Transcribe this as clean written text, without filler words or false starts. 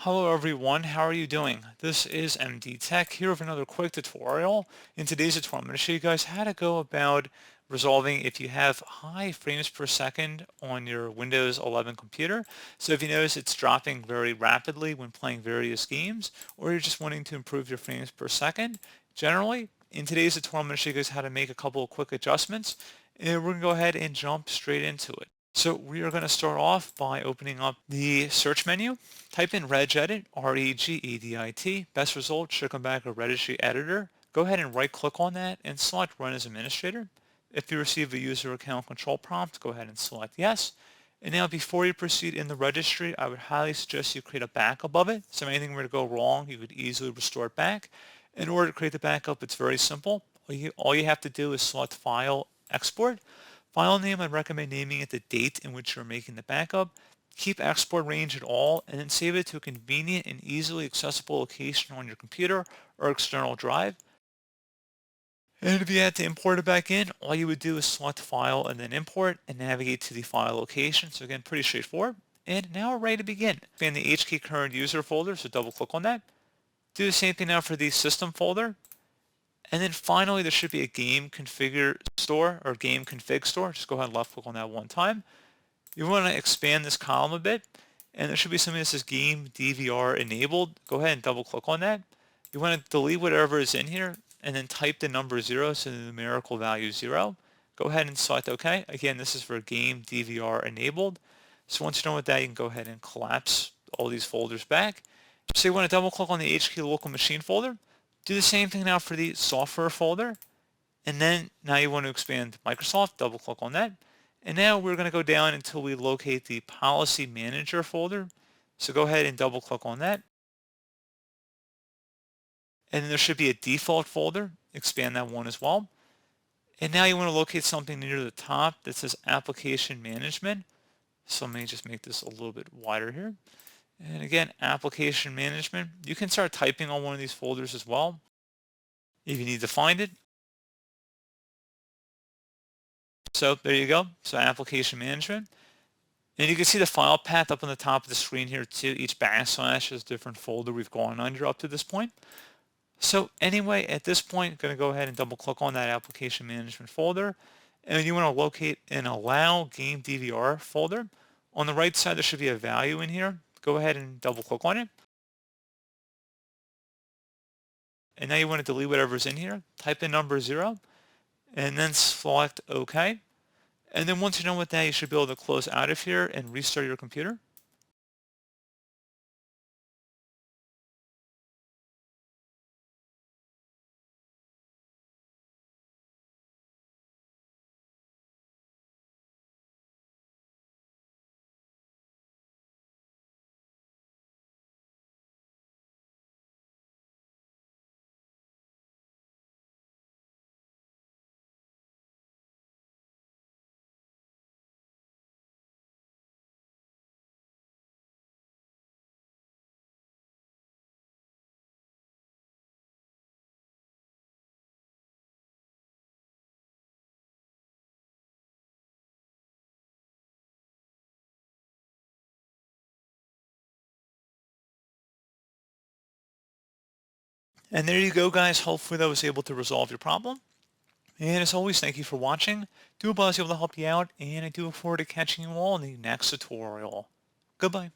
Hello everyone, how are you doing? This is MD Tech here with another quick tutorial. In today's tutorial, I'm going to show you guys how to go about resolving if you have high frames per second on your Windows 11 computer. So if you notice it's dropping very rapidly when playing various games, or you're just wanting to improve your frames per second, generally, in today's tutorial, I'm going to show you guys how to make a couple of quick adjustments, and we're going to go ahead and jump straight into it. So we are going to start off by opening up the search menu. Type in regedit, R-E-G-E-D-I-T. Best result should come back a Registry Editor. Go ahead and right click on that and select Run as Administrator. If you receive a user account control prompt, go ahead and select Yes. And now before you proceed in the registry, I would highly suggest you create a backup of it. So if anything were to go wrong, you could easily restore it back. In order to create the backup, it's very simple. All you have to do is select File, Export. File name, I'd recommend naming it the date in which you're making the backup. Keep export range at all, and then save it to a convenient and easily accessible location on your computer or external drive. And if you had to import it back in, all you would do is select File and then Import and navigate to the file location. So again, pretty straightforward. And now we're ready to begin. Expand the HK current user folder, so double click on that. Do the same thing now for the system folder. And then finally, there should be a game configure store or game config store. Just go ahead and left click on that one time. You want to expand this column a bit, and there should be something that says game DVR enabled. Go ahead and double click on that. You want to delete whatever is in here and then type the number 0, so the numerical value 0. Go ahead and select OK. Again, this is for game DVR enabled. So once you're done with that, you can go ahead and collapse all these folders back. So you want to double click on the HK local machine folder. Do the same thing now for the software folder. And then now you want to expand Microsoft, double click on that. And now we're going to go down until we locate the Policy Manager folder. So go ahead and double click on that. And then there should be a default folder. Expand that one as well. And now you want to locate something near the top that says Application Management. So let me just make this a little bit wider here. And again, Application Management. You can start typing on one of these folders as well if you need to find it. So there you go. So Application Management. And you can see the file path up on the top of the screen here too. Each backslash is a different folder we've gone under up to this point. So anyway, at this point, I'm going to go ahead and double click on that Application Management folder. And you want to locate an Allow Game DVR folder. On the right side, there should be a value in here. Go ahead and double click on it. And now you want to delete whatever's in here. Type in number 0 and then select OK. And then once you're done with that, you should be able to close out of here and restart your computer. And there you go, guys. Hopefully that was able to resolve your problem. And as always, thank you for watching. Do hope I was able to help you out, and I do look forward to catching you all in the next tutorial. Goodbye.